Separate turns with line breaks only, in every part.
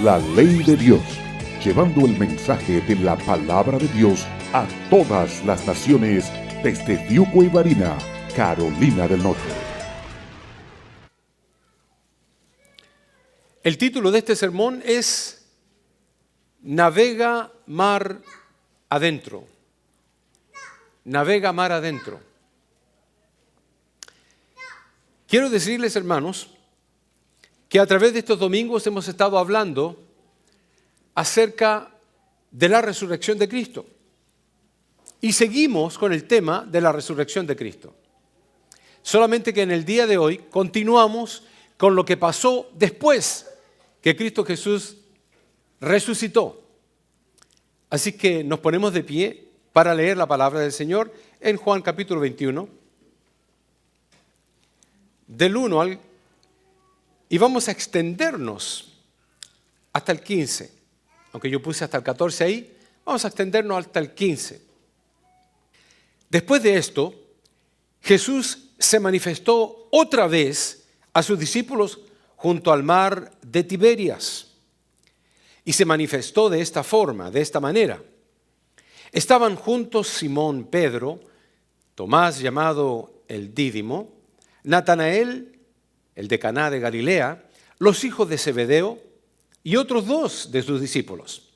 la ley de Dios, llevando el mensaje de la palabra de Dios a todas las naciones desde Fiuco y Varina, Carolina del Norte.
El título de este sermón es Navega mar adentro. Navega mar adentro. Quiero decirles, hermanos, que a través de estos domingos hemos estado hablando acerca de la resurrección de Cristo. Y seguimos con el tema de la resurrección de Cristo. Solamente que en el día de hoy continuamos con lo que pasó después que Cristo Jesús resucitó. Así que nos ponemos de pie para leer la palabra del Señor en Juan capítulo 21, del 1 al... y vamos a extendernos hasta el 15. Aunque yo puse hasta el 14 ahí, vamos a extendernos hasta el 15. Después de esto, Jesús se manifestó otra vez a sus discípulos junto al mar de Tiberias. Y se manifestó de esta forma, de esta manera. Estaban juntos Simón Pedro, Tomás llamado el Dídimo, Natanael, el de Caná de Galilea, los hijos de Zebedeo y otros dos de sus discípulos.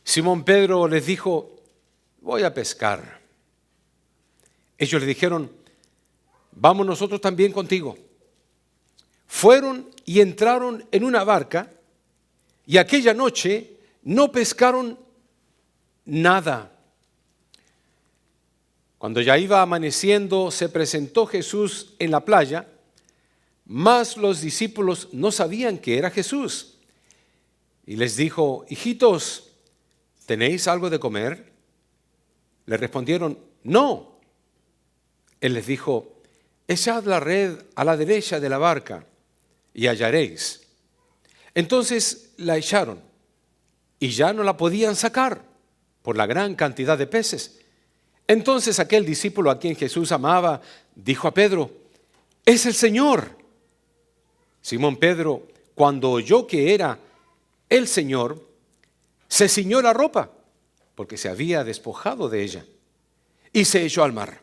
Simón Pedro les dijo: voy a pescar. Ellos le dijeron: vamos nosotros también contigo. Fueron y entraron en una barca y aquella noche no pescaron nada. Cuando ya iba amaneciendo, se presentó Jesús en la playa, mas los discípulos no sabían que era Jesús. Y les dijo: hijitos, ¿tenéis algo de comer? Le respondieron: no. Él les dijo: echad la red a la derecha de la barca y hallaréis. Entonces la echaron y ya no la podían sacar por la gran cantidad de peces. Entonces aquel discípulo a quien Jesús amaba dijo a Pedro: es el Señor. Simón Pedro, cuando oyó que era el Señor, se ciñó la ropa, porque se había despojado de ella, y se echó al mar.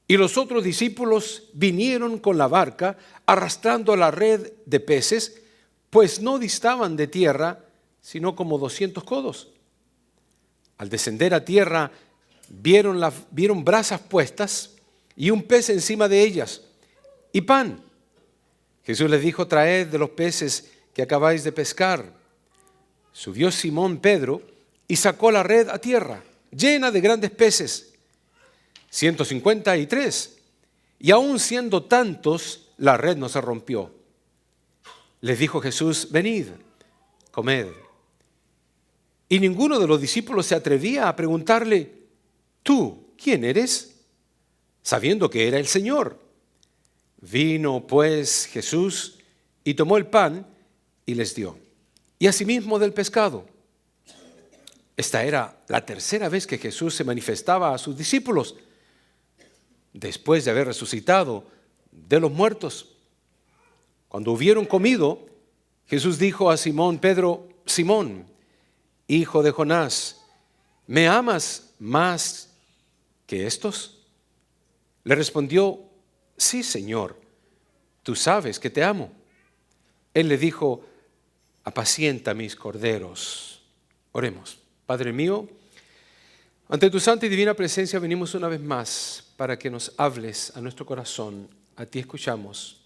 Y los otros discípulos vinieron con la barca arrastrando la red de peces, pues no distaban de tierra, sino como 200 codos. Al descender a tierra, vieron brasas puestas y un pez encima de ellas, y pan. Jesús les dijo: traed de los peces que acabáis de pescar. Subió Simón Pedro y sacó la red a tierra, llena de grandes peces, 153. Y aun siendo tantos, la red no se rompió. Les dijo Jesús: venid, comed. Y ninguno de los discípulos se atrevía a preguntarle: ¿tú quién eres? Sabiendo que era el Señor. Vino pues Jesús y tomó el pan y les dio, y asimismo del pescado. Esta era la tercera vez que Jesús se manifestaba a sus discípulos después de haber resucitado de los muertos. Cuando hubieron comido, Jesús dijo a Simón Pedro: Simón, hijo de Jonás, ¿me amas más que estos? Le respondió: sí, Señor, tú sabes que te amo. Él le dijo: apacienta mis corderos. Oremos. Padre mío, ante tu santa y divina presencia venimos una vez más para que nos hables a nuestro corazón. A ti escuchamos,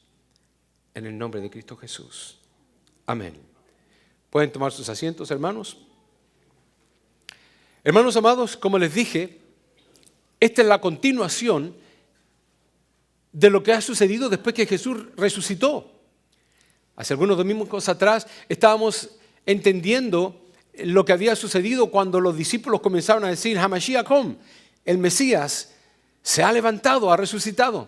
en el nombre de Cristo Jesús. Amén. ¿Pueden tomar sus asientos, hermanos? Hermanos amados, como les dije, esta es la continuación de lo que ha sucedido después que Jesús resucitó. Hace algunos domingos atrás estábamos entendiendo lo que había sucedido cuando los discípulos comenzaron a decir: Hamashiach kom, el Mesías se ha levantado, ha resucitado.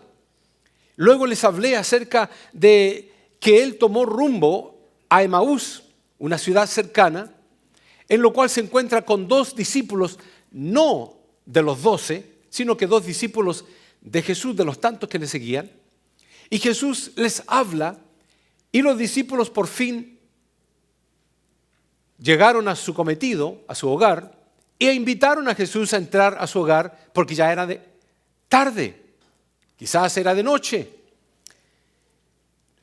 Luego les hablé acerca de que él tomó rumbo a Emaús, una ciudad cercana, en lo cual se encuentra con dos discípulos, no de los 12, sino que dos discípulos de Jesús, de los tantos que le seguían. Y Jesús les habla y los discípulos por fin llegaron a su cometido, a su hogar, e invitaron a Jesús a entrar a su hogar porque ya era de tarde, quizás era de noche.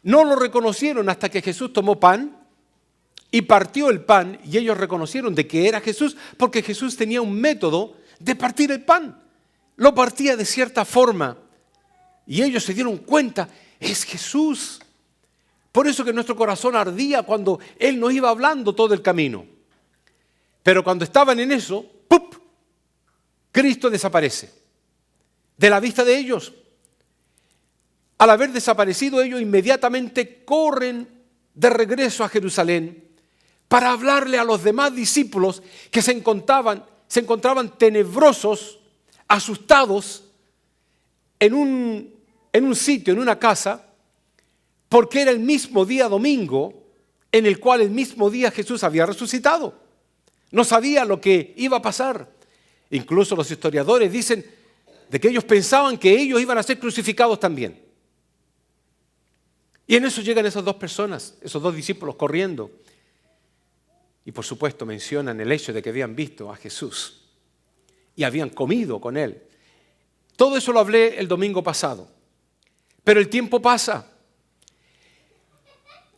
No lo reconocieron hasta que Jesús tomó pan y partió el pan, y ellos reconocieron de que era Jesús, porque Jesús tenía un método de partir el pan. Lo partía de cierta forma, y ellos se dieron cuenta, es Jesús. Por eso que nuestro corazón ardía cuando Él nos iba hablando todo el camino. Pero cuando estaban en eso, ¡pup!, Cristo desaparece de la vista de ellos. Al haber desaparecido, ellos inmediatamente corren de regreso a Jerusalén para hablarle a los demás discípulos que se encontraban tenebrosos, asustados, en un sitio, en una casa, porque era el mismo día domingo en el cual el mismo día Jesús había resucitado. No sabía lo que iba a pasar. Incluso los historiadores dicen de que ellos pensaban que ellos iban a ser crucificados también. Y en eso llegan esas dos personas, esos dos discípulos corriendo. Y por supuesto mencionan el hecho de que habían visto a Jesús y habían comido con Él. Todo eso lo hablé el domingo pasado. Pero el tiempo pasa.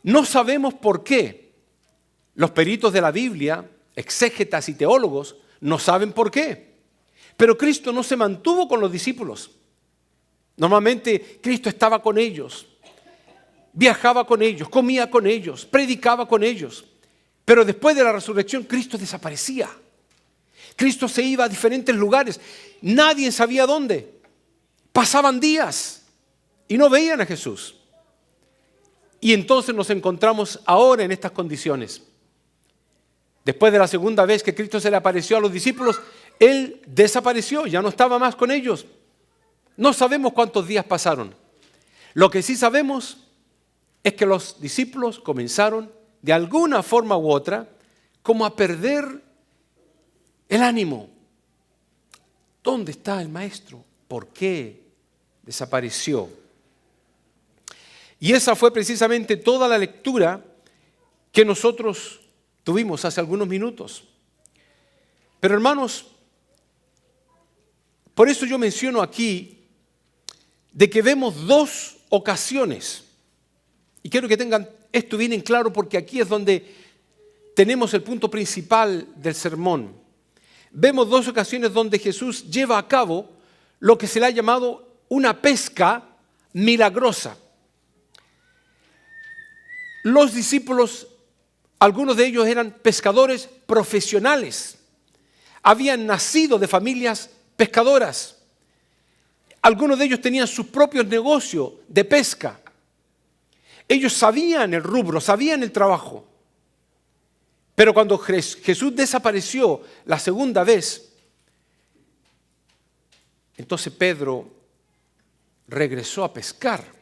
No sabemos por qué. Los peritos de la Biblia, exégetas y teólogos, no saben por qué. Pero Cristo no se mantuvo con los discípulos. Normalmente Cristo estaba con ellos, viajaba con ellos, comía con ellos, predicaba con ellos. Pero después de la resurrección, Cristo desaparecía. Cristo se iba a diferentes lugares. Nadie sabía dónde. Pasaban días y no veían a Jesús. Y entonces nos encontramos ahora en estas condiciones. Después de la segunda vez que Cristo se le apareció a los discípulos, Él desapareció, ya no estaba más con ellos. No sabemos cuántos días pasaron. Lo que sí sabemos es que los discípulos comenzaron de alguna forma u otra como a perder el ánimo. ¿Dónde está el maestro? ¿Por qué desapareció? Y esa fue precisamente toda la lectura que nosotros tuvimos hace algunos minutos. Pero hermanos, por eso yo menciono aquí de que vemos dos ocasiones. Y quiero que tengan esto bien en claro porque aquí es donde tenemos el punto principal del sermón. Vemos dos ocasiones donde Jesús lleva a cabo lo que se le ha llamado una pesca milagrosa. Los discípulos, algunos de ellos eran pescadores profesionales. Habían nacido de familias pescadoras. Algunos de ellos tenían sus propios negocios de pesca. Ellos sabían el rubro, sabían el trabajo. Pero cuando Jesús desapareció la segunda vez, entonces Pedro regresó a pescar.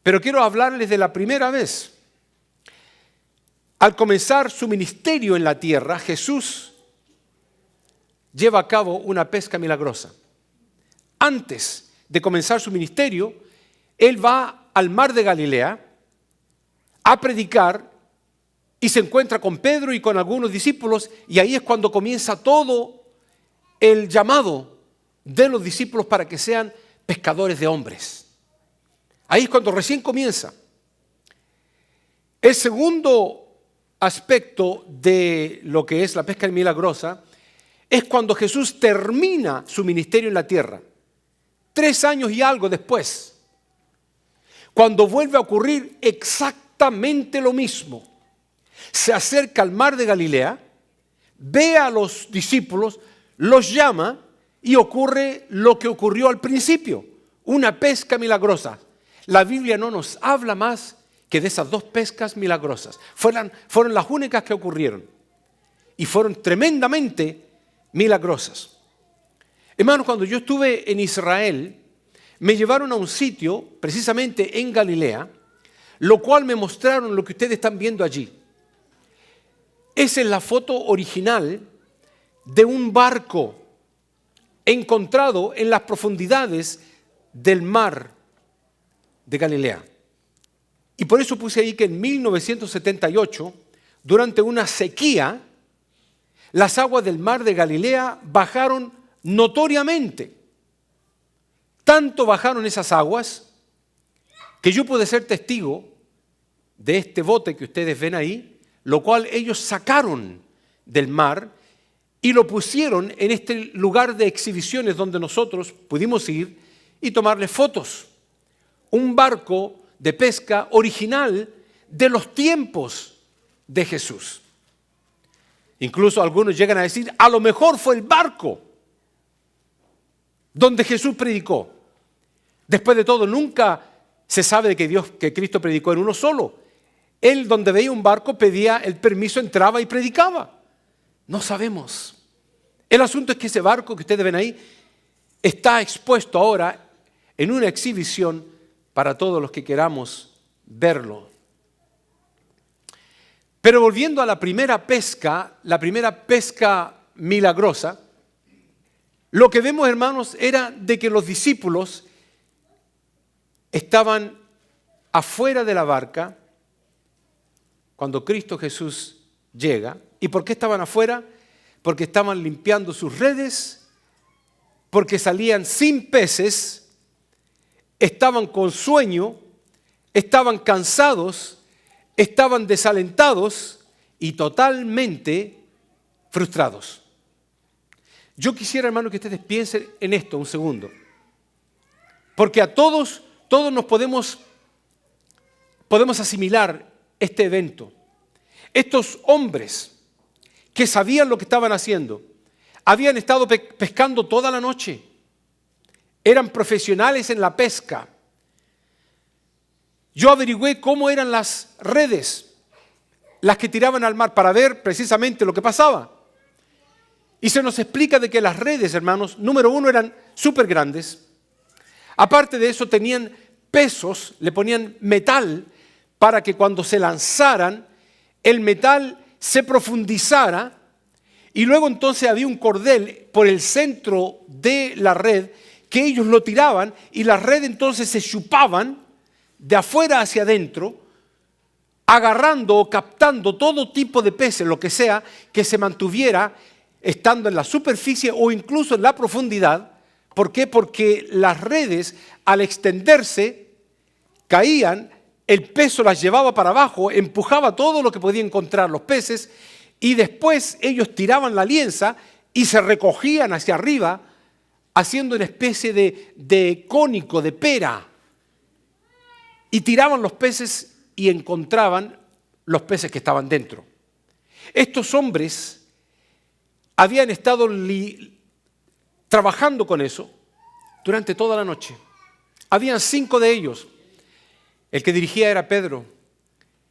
Pero quiero hablarles de la primera vez. Al comenzar su ministerio en la tierra, Jesús lleva a cabo una pesca milagrosa. Antes de comenzar su ministerio, Él va al mar de Galilea a predicar y se encuentra con Pedro y con algunos discípulos, y ahí es cuando comienza todo el llamado de los discípulos para que sean pescadores de hombres. Ahí es cuando recién comienza. El segundo aspecto de lo que es la pesca milagrosa es cuando Jesús termina su ministerio en la tierra. 3 años y algo después, cuando vuelve a ocurrir exactamente lo mismo. Se acerca al mar de Galilea, ve a los discípulos, los llama y ocurre lo que ocurrió al principio, una pesca milagrosa. La Biblia no nos habla más que de esas 2 pescas milagrosas. Fueron las únicas que ocurrieron y fueron tremendamente milagrosas. Hermanos, cuando yo estuve en Israel, me llevaron a un sitio, precisamente en Galilea, lo cual me mostraron lo que ustedes están viendo allí. Esa es la foto original de un barco encontrado en las profundidades del mar de Galilea. Y por eso puse ahí que en 1978, durante una sequía, las aguas del mar de Galilea bajaron notoriamente. Tanto bajaron esas aguas que yo pude ser testigo de este bote que ustedes ven ahí, lo cual ellos sacaron del mar y lo pusieron en este lugar de exhibiciones donde nosotros pudimos ir y tomarle fotos. Un barco de pesca original de los tiempos de Jesús. Incluso algunos llegan a decir, a lo mejor fue el barco donde Jesús predicó. Después de todo, nunca se sabe de que Cristo predicó en uno solo. Él, donde veía un barco, pedía el permiso, entraba y predicaba. No sabemos. El asunto es que ese barco que ustedes ven ahí está expuesto ahora en una exhibición para todos los que queramos verlo. Pero volviendo a la primera pesca milagrosa, lo que vemos, hermanos, era de que los discípulos estaban afuera de la barca cuando Cristo Jesús llega. ¿Y por qué estaban afuera? Porque estaban limpiando sus redes, porque salían sin peces, estaban con sueño, estaban cansados, estaban desalentados y totalmente frustrados. Yo quisiera, hermano, que ustedes piensen en esto un segundo. Porque a todos nos podemos asimilar este evento. Estos hombres que sabían lo que estaban haciendo, habían estado pescando toda la noche, eran profesionales en la pesca. Yo averigüé cómo eran las redes, las que tiraban al mar, para ver precisamente lo que pasaba. Y se nos explica de que las redes, hermanos, número uno, eran súper grandes. Aparte de eso, tenían pesos, le ponían metal para que cuando se lanzaran, el metal se profundizara y luego entonces había un cordel por el centro de la red que ellos lo tiraban y la red entonces se chupaban de afuera hacia adentro, agarrando o captando todo tipo de peces, lo que sea, que se mantuviera estando en la superficie o incluso en la profundidad. ¿Por qué? Porque las redes, al extenderse, caían, el peso las llevaba para abajo, empujaba todo lo que podía encontrar los peces y después ellos tiraban la lienza y se recogían hacia arriba, haciendo una especie de cónico, de pera. Y tiraban los peces y encontraban los peces que estaban dentro. Estos hombres habían estado trabajando con eso durante toda la noche. Habían 5 de ellos. El que dirigía era Pedro.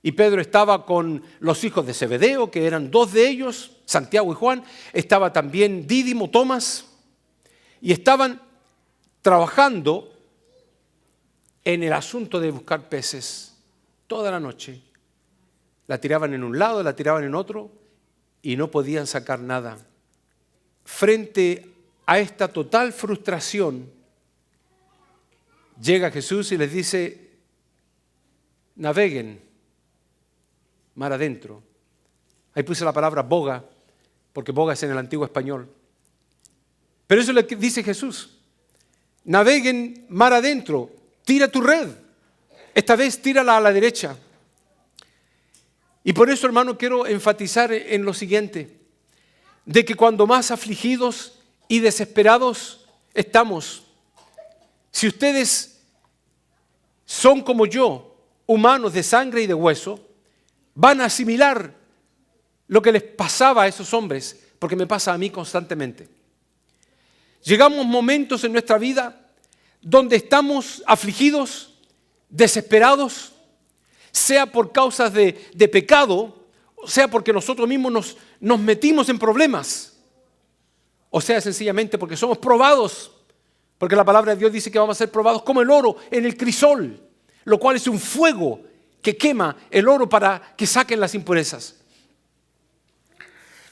Y Pedro estaba con los hijos de Zebedeo, que eran 2 de ellos, Santiago y Juan. Estaba también Dídimo, Tomás. Y estaban trabajando en el asunto de buscar peces toda la noche. La tiraban en un lado, la tiraban en otro y no podían sacar nada. Frente a esta total frustración, llega Jesús y les dice, naveguen mar adentro. Ahí puse la palabra boga, porque boga es en el antiguo español. Pero eso es lo que dice Jesús. Naveguen mar adentro, tira tu red. Esta vez tírala a la derecha. Y por eso, hermano, quiero enfatizar en lo siguiente, de que cuando más afligidos y desesperados estamos, si ustedes son como yo, humanos de sangre y de hueso, van a asimilar lo que les pasaba a esos hombres, porque me pasa a mí constantemente. Llegamos momentos en nuestra vida donde estamos afligidos, desesperados, sea por causas de pecado, sea porque nosotros mismos nos metimos en problemas, o sea sencillamente porque somos probados, porque la palabra de Dios dice que vamos a ser probados como el oro en el crisol, lo cual es un fuego que quema el oro para que saquen las impurezas.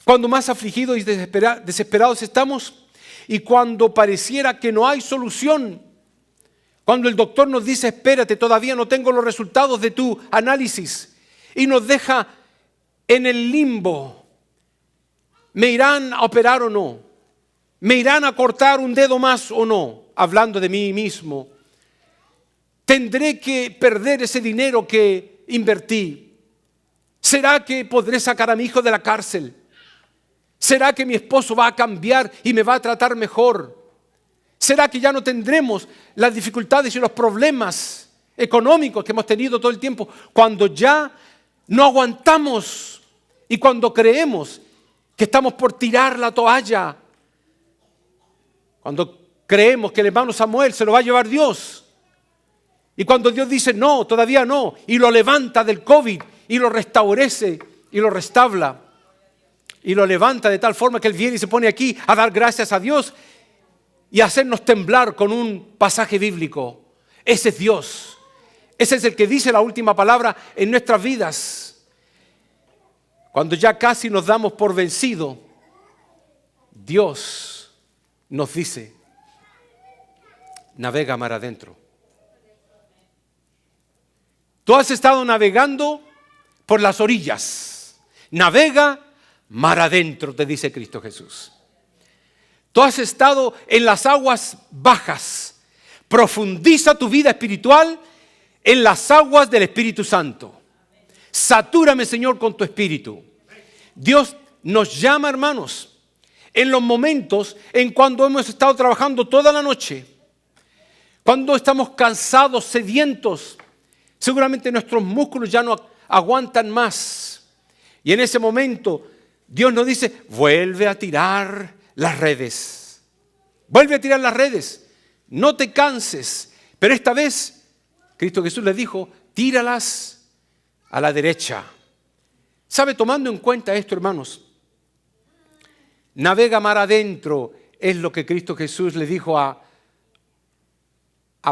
Cuando más afligidos y desesperados estamos, y cuando pareciera que no hay solución, cuando el doctor nos dice, espérate, todavía no tengo los resultados de tu análisis, y nos deja en el limbo. ¿Me irán a operar o no? ¿Me irán a cortar un dedo más o no? Hablando de mí mismo. ¿Tendré que perder ese dinero que invertí? ¿Será que podré sacar a mi hijo de la cárcel? ¿Será que mi esposo va a cambiar y me va a tratar mejor? ¿Será que ya no tendremos las dificultades y los problemas económicos que hemos tenido todo el tiempo? Cuando ya no aguantamos y cuando creemos que estamos por tirar la toalla. Cuando creemos que el hermano Samuel se lo va a llevar Dios. Y cuando Dios dice no, todavía no, y lo levanta del COVID y lo restaurece y lo restabla. Y lo levanta de tal forma que Él viene y se pone aquí a dar gracias a Dios y a hacernos temblar con un pasaje bíblico. Ese es Dios. Ese es el que dice la última palabra en nuestras vidas. Cuando ya casi nos damos por vencido, Dios nos dice, navega mar adentro. Tú has estado navegando por las orillas. Navega mar adentro, te dice Cristo Jesús. Tú has estado en las aguas bajas. Profundiza tu vida espiritual en las aguas del Espíritu Santo. Satúrame, Señor, con tu Espíritu. Dios nos llama, hermanos, en los momentos en cuando hemos estado trabajando toda la noche, cuando estamos cansados, sedientos, seguramente nuestros músculos ya no aguantan más. Y en ese momento Dios nos dice, vuelve a tirar las redes. Vuelve a tirar las redes. No te canses. Pero esta vez, Cristo Jesús les dijo, tíralas a la derecha. ¿Sabe? Tomando en cuenta esto, hermanos, navega mar adentro es lo que Cristo Jesús le dijo a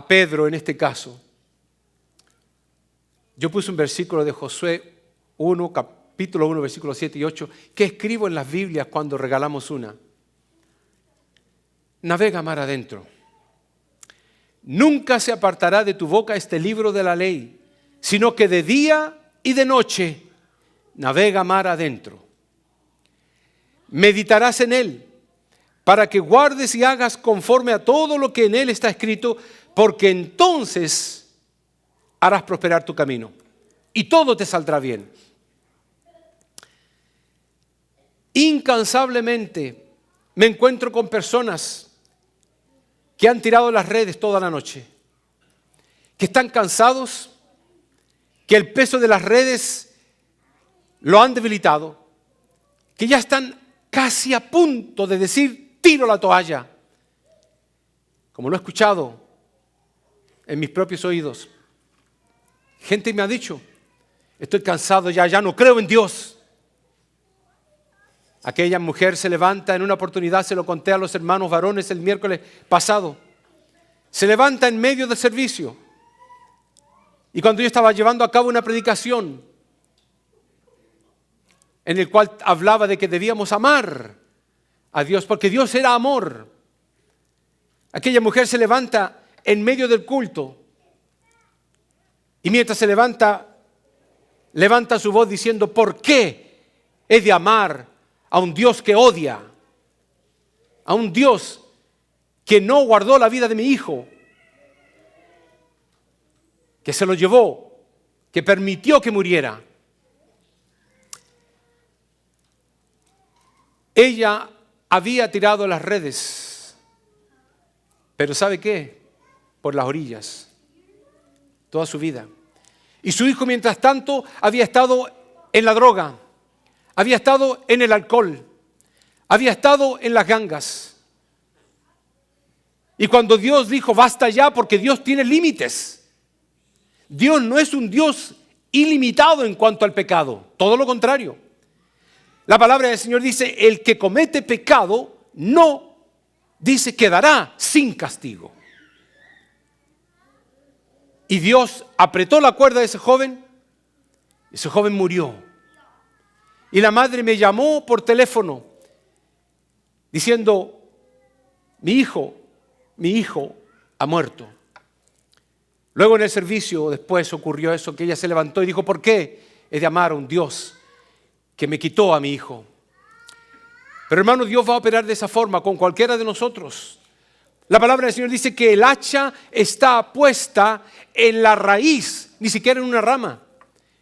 Pedro en este caso. Yo puse un versículo de Josué 1, capítulo 1, versículos 7 y 8, que escribo en las Biblias cuando regalamos una. Navega mar adentro. Nunca se apartará de tu boca este libro de la ley, sino que de día y de noche navega mar adentro. Meditarás en él, para que guardes y hagas conforme a todo lo que en él está escrito, porque entonces harás prosperar tu camino y todo te saldrá bien. Incansablemente me encuentro con personas que han tirado las redes toda la noche, que están cansados, que el peso de las redes lo han debilitado, que ya están casi a punto de decir, tiro la toalla. Como lo he escuchado en mis propios oídos. Gente me ha dicho, estoy cansado ya no creo en Dios. Aquella mujer se levanta en una oportunidad, se lo conté a los hermanos varones el miércoles pasado. Se levanta en medio del servicio. Y cuando yo estaba llevando a cabo una predicación, en el cual hablaba de que debíamos amar a Dios, porque Dios era amor. Aquella mujer se levanta en medio del culto y mientras se levanta su voz diciendo, ¿por qué he de amar a un Dios que odia? A un Dios que no guardó la vida de mi hijo, que se lo llevó, que permitió que muriera. Ella había tirado las redes, pero ¿sabe qué? Por las orillas, toda su vida. Y su hijo, mientras tanto, había estado en la droga, había estado en el alcohol, había estado en las gangas. Y cuando Dios dijo, basta ya, porque Dios tiene límites. Dios no es un Dios ilimitado en cuanto al pecado, todo lo contrario. La palabra del Señor dice, el que comete pecado no, dice, quedará sin castigo. Y Dios apretó la cuerda de ese joven murió. Y la madre me llamó por teléfono diciendo, mi hijo ha muerto. Luego en el servicio después ocurrió eso, que ella se levantó y dijo, ¿por qué he de amar a un Dios que me quitó a mi hijo. Pero hermano, Dios va a operar de esa forma con cualquiera de nosotros. La palabra del Señor dice que el hacha está puesta en la raíz, ni siquiera en una rama,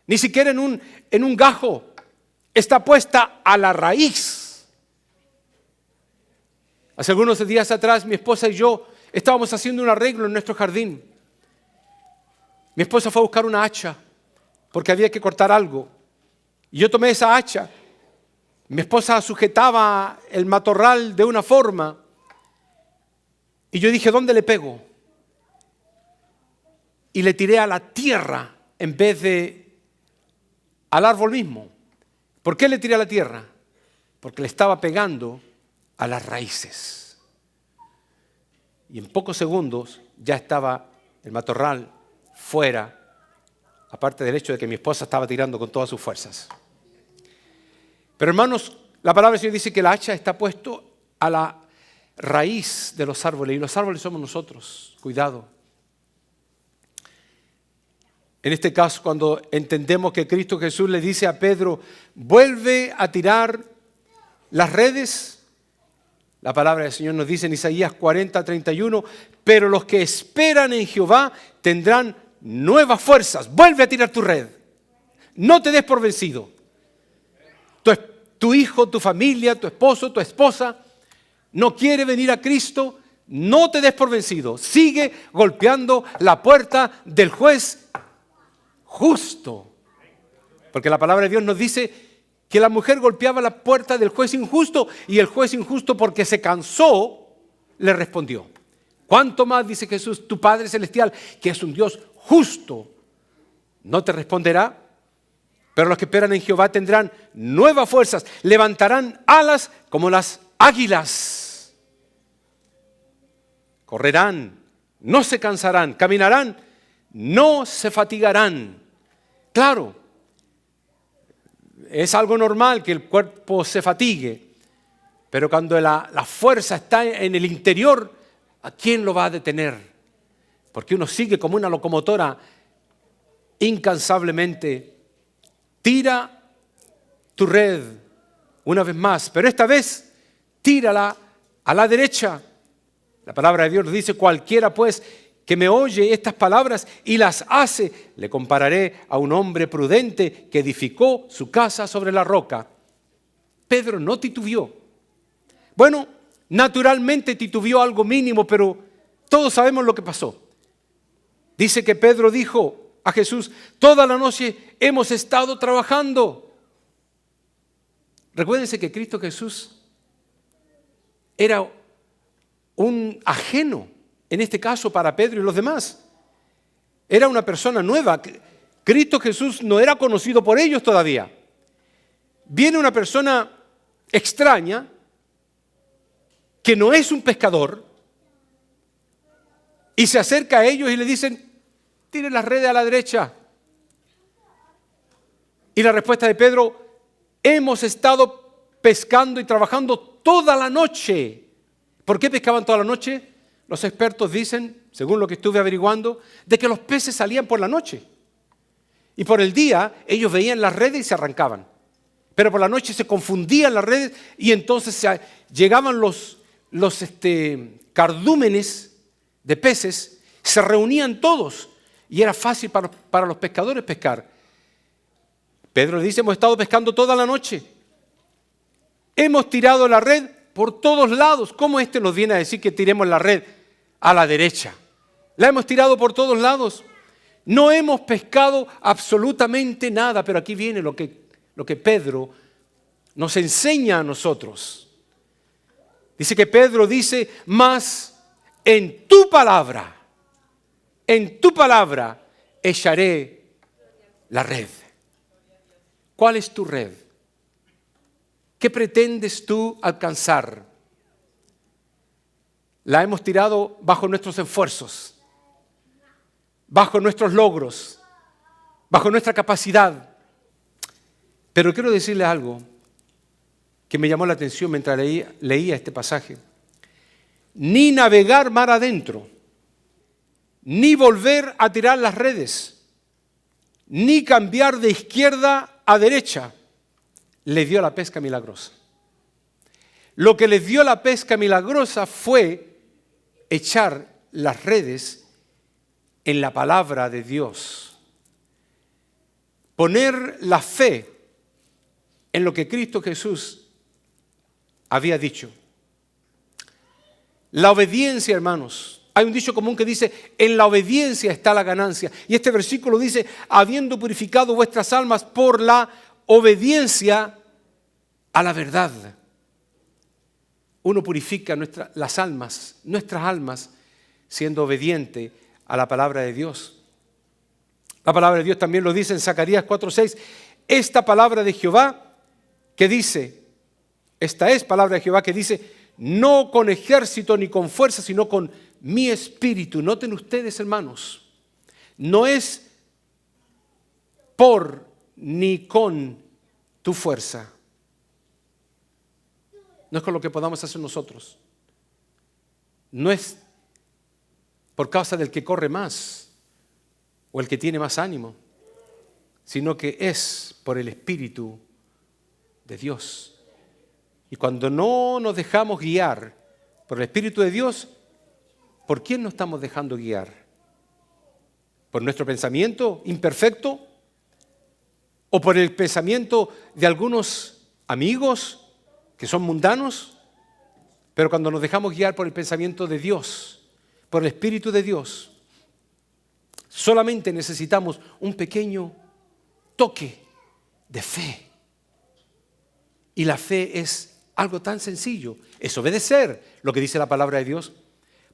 ni siquiera en un gajo. Está puesta a la raíz. Hace algunos días atrás mi esposa y yo estábamos haciendo un arreglo en nuestro jardín. Mi esposa fue a buscar una hacha porque había que cortar algo. Y yo tomé esa hacha. Mi esposa sujetaba el matorral de una forma. Y yo dije, ¿dónde le pego? Y le tiré a la tierra en vez de al árbol mismo. ¿Por qué le tiré a la tierra? Porque le estaba pegando a las raíces. Y en pocos segundos ya estaba el matorral fuera, aparte del hecho de que mi esposa estaba tirando con todas sus fuerzas. Pero hermanos, la palabra del Señor dice que el hacha está puesto a la raíz de los árboles, y los árboles somos nosotros. Cuidado. En este caso, cuando entendemos que Cristo Jesús le dice a Pedro, vuelve a tirar las redes, la palabra del Señor nos dice en Isaías 40:31, pero los que esperan en Jehová tendrán nuevas fuerzas. Vuelve a tirar tu red. No te des por vencido. Tu hijo, tu familia, tu esposo, tu esposa no quiere venir a Cristo. No te des por vencido. Sigue golpeando la puerta del juez justo. Porque la palabra de Dios nos dice que la mujer golpeaba la puerta del juez injusto, y el juez injusto, porque se cansó, le respondió. ¿Cuánto más, dice Jesús, tu Padre Celestial, que es un Dios justo, no te responderá? Pero los que esperan en Jehová tendrán nuevas fuerzas, levantarán alas como las águilas. Correrán, no se cansarán, caminarán, no se fatigarán. Claro, es algo normal que el cuerpo se fatigue, pero cuando la fuerza está en el interior, ¿a quién lo va a detener? Porque uno sigue como una locomotora incansablemente. Tira tu red una vez más, pero esta vez tírala a la derecha. La palabra de Dios dice, cualquiera pues que me oye estas palabras y las hace, le compararé a un hombre prudente que edificó su casa sobre la roca. Pedro no titubeó. Bueno, naturalmente titubeó algo mínimo, pero todos sabemos lo que pasó. Dice que Pedro dijo a Jesús, toda la noche hemos estado trabajando. Recuérdense que Cristo Jesús era un ajeno, en este caso para Pedro y los demás. Era una persona nueva. Cristo Jesús no era conocido por ellos todavía. Viene una persona extraña, que no es un pescador, y se acerca a ellos y le dicen, tire las redes a la derecha. Y la respuesta de Pedro, hemos estado pescando y trabajando toda la noche. ¿Por qué pescaban toda la noche? Los expertos dicen, según lo que estuve averiguando, de que los peces salían por la noche. Y por el día ellos veían las redes y se arrancaban. Pero por la noche se confundían las redes y entonces llegaban los cardúmenes de peces, se reunían todos y era fácil para los pescadores pescar. Pedro le dice, hemos estado pescando toda la noche. Hemos tirado la red por todos lados. ¿Cómo nos viene a decir que tiremos la red a la derecha? La hemos tirado por todos lados. No hemos pescado absolutamente nada, pero aquí viene lo que Pedro nos enseña a nosotros. Dice que Pedro dice, mas en tu palabra echaré la red. ¿Cuál es tu red? ¿Qué pretendes tú alcanzar? La hemos tirado bajo nuestros esfuerzos, bajo nuestros logros, bajo nuestra capacidad. Pero quiero decirle algo que me llamó la atención mientras leía este pasaje. Ni navegar mar adentro, ni volver a tirar las redes, ni cambiar de izquierda a derecha, le dio la pesca milagrosa. Lo que les dio la pesca milagrosa fue echar las redes en la palabra de Dios. Poner la fe en lo que Cristo Jesús había dicho. La obediencia, hermanos. Hay un dicho común que dice, en la obediencia está la ganancia. Y este versículo dice, habiendo purificado vuestras almas por la obediencia a la verdad. Uno purifica nuestras almas, siendo obediente a la palabra de Dios. La palabra de Dios también lo dice en Zacarías 4:6. Esta palabra de Jehová que dice, esta es palabra de Jehová que dice, no con ejército ni con fuerza, sino con mi espíritu. Noten ustedes, hermanos, no es por ni con tu fuerza. No es con lo que podamos hacer nosotros. No es por causa del que corre más o el que tiene más ánimo, sino que es por el Espíritu de Dios. Y cuando no nos dejamos guiar por el Espíritu de Dios, ¿por quién nos estamos dejando guiar? ¿Por nuestro pensamiento imperfecto? ¿O por el pensamiento de algunos amigos que son mundanos? Pero cuando nos dejamos guiar por el pensamiento de Dios, por el Espíritu de Dios, solamente necesitamos un pequeño toque de fe. Y la fe es algo tan sencillo, es obedecer lo que dice la palabra de Dios.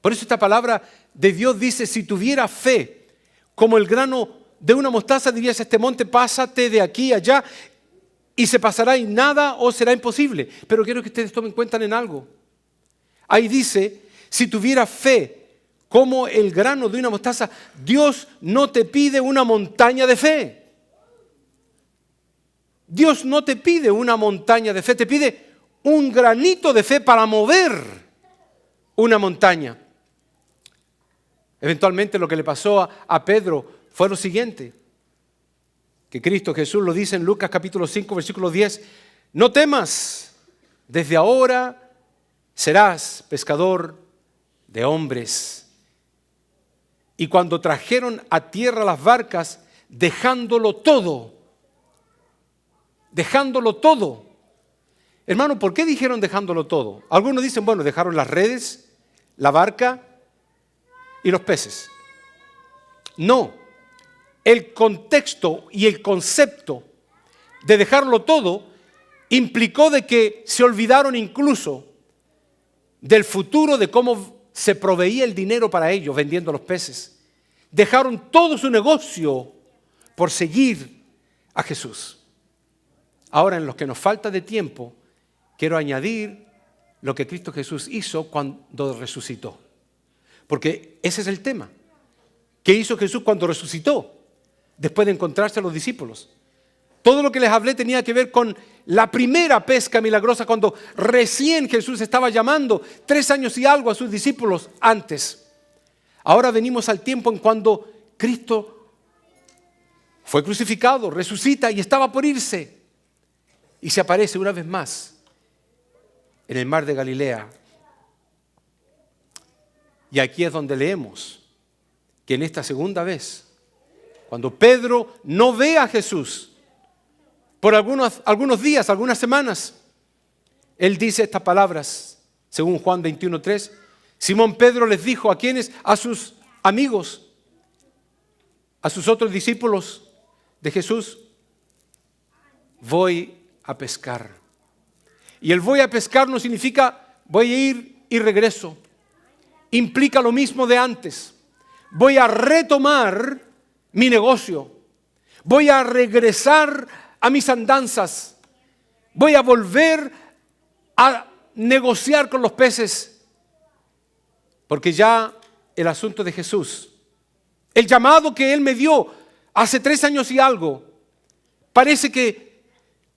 Por eso esta palabra de Dios dice, si tuviera fe como el grano de una mostaza, dirías a este monte, pásate de aquí a allá, y se pasará y nada os será imposible. Pero quiero que ustedes tomen cuenta en algo. Ahí dice, si tuviera fe como el grano de una mostaza, Dios no te pide una montaña de fe. Dios no te pide una montaña de fe, te pide un granito de fe para mover una montaña. Eventualmente lo que le pasó a Pedro fue lo siguiente, que Cristo Jesús lo dice en Lucas capítulo 5, versículo 10, no temas, desde ahora serás pescador de hombres. Y cuando trajeron a tierra las barcas, dejándolo todo. Hermano, ¿por qué dijeron dejándolo todo? Algunos dicen, bueno, dejaron las redes, la barca y los peces. No, el contexto y el concepto de dejarlo todo implicó de que se olvidaron incluso del futuro, de cómo se proveía el dinero para ellos vendiendo los peces. Dejaron todo su negocio por seguir a Jesús. Ahora, en lo que nos falta de tiempo, quiero añadir lo que Cristo Jesús hizo cuando resucitó. Porque ese es el tema. ¿Qué hizo Jesús cuando resucitó? Después de encontrarse a los discípulos. Todo lo que les hablé tenía que ver con la primera pesca milagrosa, cuando recién Jesús estaba llamando 3 años y algo a sus discípulos antes. Ahora venimos al tiempo en cuando Cristo fue crucificado, resucita y estaba por irse. Y se aparece una vez más en el mar de Galilea. Y aquí es donde leemos que en esta segunda vez, cuando Pedro no ve a Jesús por algunos días, algunas semanas, él dice estas palabras, según Juan 21:3. Simón Pedro les dijo, ¿a quiénes? A sus amigos, a sus otros discípulos de Jesús, voy a pescar. Y el voy a pescar no significa voy a ir y regreso. Implica lo mismo de antes. Voy a retomar mi negocio. Voy a regresar a mis andanzas. Voy a volver a negociar con los peces. Porque ya el asunto de Jesús, el llamado que Él me dio hace 3 años y algo, parece que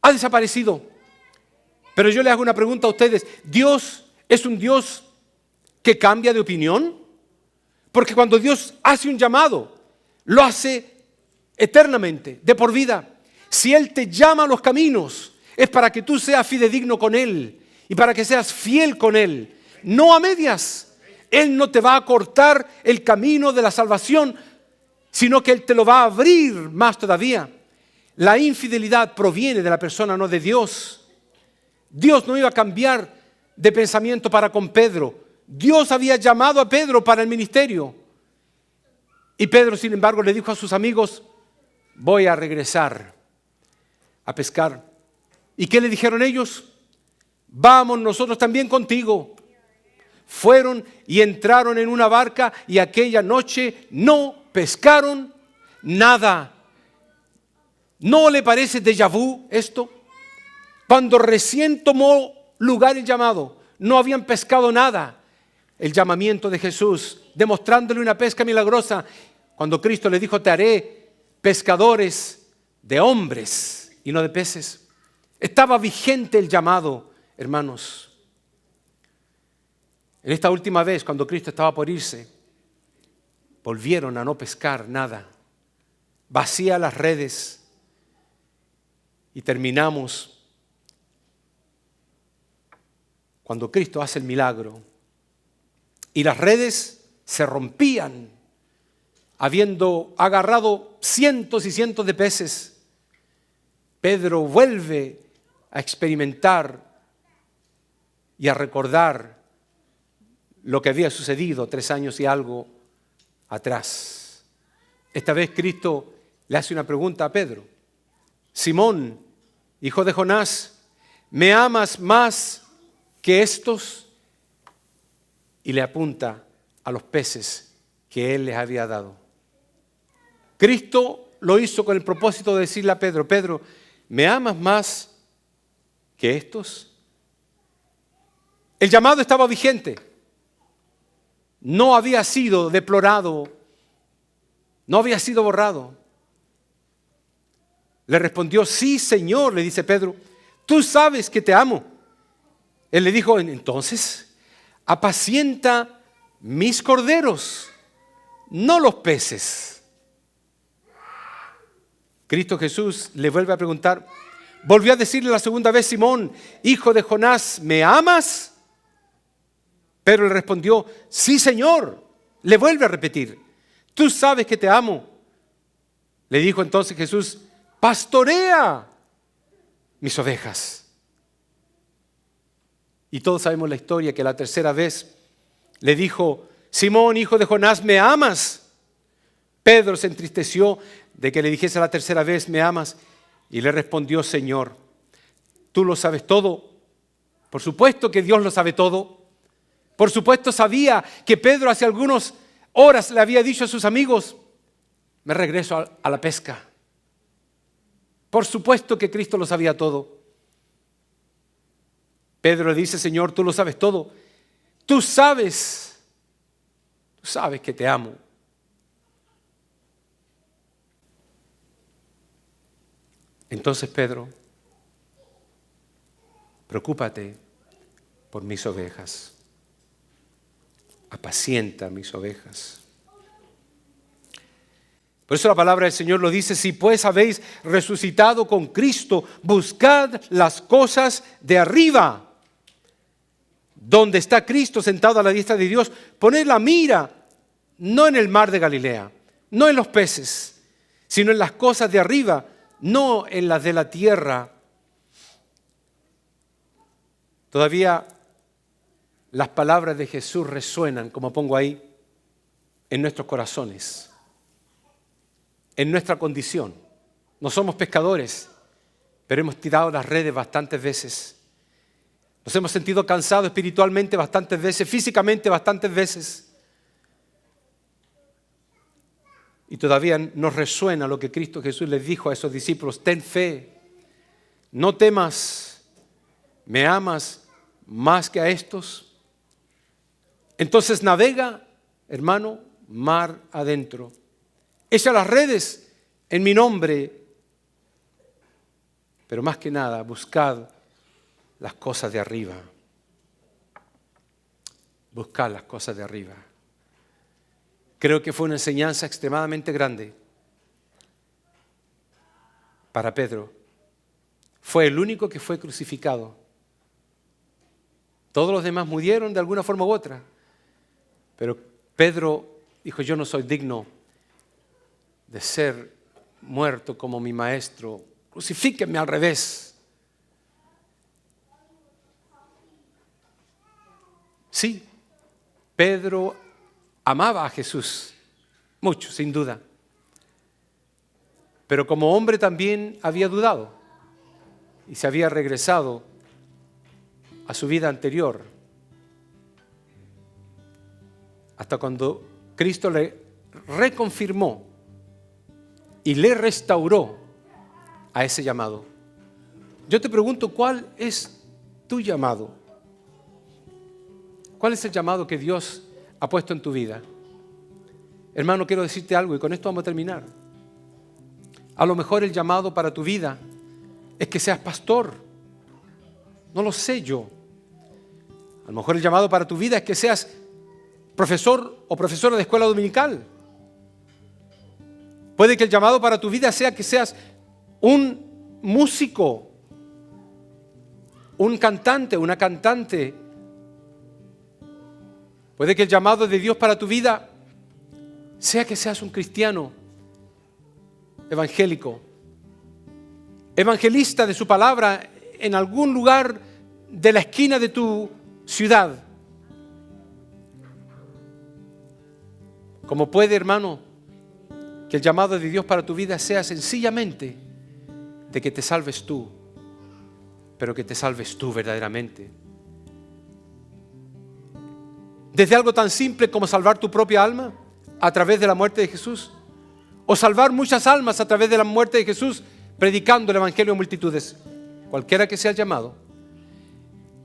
ha desaparecido. Pero yo les hago una pregunta a ustedes. ¿Dios es un Dios que cambia de opinión? Porque cuando Dios hace un llamado, lo hace eternamente, de por vida. Si Él te llama a los caminos, Es para que tú seas fidedigno con Él y para que seas fiel con Él, no a medias. Él no te va a cortar el camino de la salvación, sino que Él te lo va a abrir más todavía. La infidelidad proviene de la persona, no de Dios. Dios no iba a cambiar de pensamiento para con Pedro. Dios había llamado a Pedro para el ministerio. Y Pedro, sin embargo, le dijo a sus amigos: voy a regresar a pescar. ¿Y qué le dijeron ellos? Vamos nosotros también contigo. Fueron y entraron en una barca y aquella noche no pescaron nada. ¿No le parece déjà vu esto? Cuando recién tomó lugar el llamado, no habían pescado nada. El llamamiento de Jesús, demostrándole una pesca milagrosa, cuando Cristo le dijo: te haré pescadores de hombres y no de peces. Estaba vigente el llamado, hermanos. En esta última vez, cuando Cristo estaba por irse, volvieron a no pescar nada. Vacía las redes. Y terminamos cuando Cristo hace el milagro. Y las redes se rompían, habiendo agarrado cientos y cientos de peces. Pedro vuelve a experimentar y a recordar lo que había sucedido 3 años y algo atrás. Esta vez Cristo le hace una pregunta a Pedro: Simón, hijo de Jonás, ¿me amas más que estos? Y le apunta a los peces que Él les había dado. Cristo lo hizo con el propósito de decirle a Pedro: Pedro, ¿me amas más que estos? El llamado estaba vigente. No había sido deplorado, no había sido borrado. Le respondió: sí, Señor, le dice Pedro, tú sabes que te amo. Él le dijo: entonces, apacienta mis corderos, no los peces. Cristo Jesús le vuelve a preguntar, volvió a decirle la segunda vez: Simón, hijo de Jonás, ¿me amas? Pero le respondió: sí, Señor. Le vuelve a repetir: tú sabes que te amo. Le dijo entonces Jesús: pastorea mis ovejas. Y todos sabemos la historia, que la tercera vez le dijo: Simón, hijo de Jonás, ¿me amas? Pedro se entristeció de que le dijese la tercera vez: ¿me amas? Y le respondió: Señor, tú lo sabes todo. Por supuesto que Dios lo sabe todo. Por supuesto sabía que Pedro hace algunas horas le había dicho a sus amigos: me regreso a la pesca. Por supuesto que Cristo lo sabía todo. Pedro le dice: Señor, tú lo sabes todo. Tú sabes que te amo. Entonces, Pedro, preocúpate por mis ovejas. Apacienta mis ovejas. Por eso la palabra del Señor lo dice: si pues habéis resucitado con Cristo, buscad las cosas de arriba, donde está Cristo sentado a la diestra de Dios. Poned la mira no en el mar de Galilea, no en los peces, sino en las cosas de arriba, no en las de la tierra. Todavía las palabras de Jesús resuenan, como pongo ahí, en nuestros corazones, en nuestra condición. No somos pescadores, pero hemos tirado las redes bastantes veces. Nos hemos sentido cansados espiritualmente bastantes veces, físicamente bastantes veces. Y todavía nos resuena lo que Cristo Jesús les dijo a esos discípulos: ten fe, no temas, ¿me amas más que a estos? Entonces navega, hermano, mar adentro. Echa las redes en mi nombre. Pero más que nada, buscad las cosas de arriba. Buscad las cosas de arriba. Creo que fue una enseñanza extremadamente grande para Pedro. fue el único que fue crucificado. Todos los demás murieron de alguna forma u otra. Pero Pedro dijo, yo no soy digno de ser muerto como mi maestro. Crucifíquenme al revés. Sí, Pedro amaba a Jesús, mucho, sin duda. Pero como hombre también había dudado y se había regresado a su vida anterior. Hasta cuando Cristo le reconfirmó y le restauró a ese llamado. Yo te pregunto, ¿cuál es tu llamado? ¿Cuál es el llamado que Dios ha puesto en tu vida? Hermano, quiero decirte algo y con esto vamos a terminar. A lo mejor el llamado para tu vida es que seas pastor. No lo sé yo. A lo mejor el llamado para tu vida es que seas profesor o profesora de escuela dominical. Puede que el llamado para tu vida sea que seas un músico, un cantante, una cantante. Puede que el llamado de Dios para tu vida sea que seas un cristiano evangélico, evangelista de su palabra en algún lugar de la esquina de tu ciudad. Como puede, hermano, que el llamado de Dios para tu vida sea sencillamente de que te salves tú, pero que te salves tú verdaderamente. Desde algo tan simple como salvar tu propia alma a través de la muerte de Jesús, o salvar muchas almas a través de la muerte de Jesús, predicando el evangelio a multitudes. Cualquiera que sea el llamado,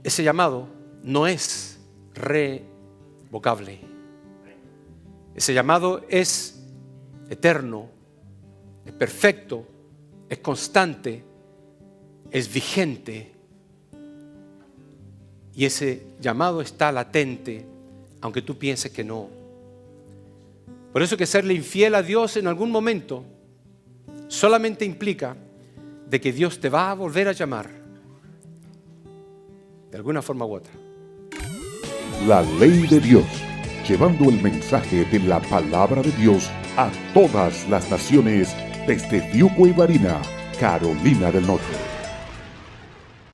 ese llamado no es revocable. Ese llamado es eterno, es perfecto, es constante, es vigente. Y ese llamado está latente, aunque tú pienses que no. Por eso que serle infiel a Dios en algún momento solamente implica de que Dios te va a volver a llamar de alguna forma u otra.
La ley de Dios, llevando el mensaje de la palabra de Dios a todas las naciones desde Fiuco y Varina, Carolina del Norte.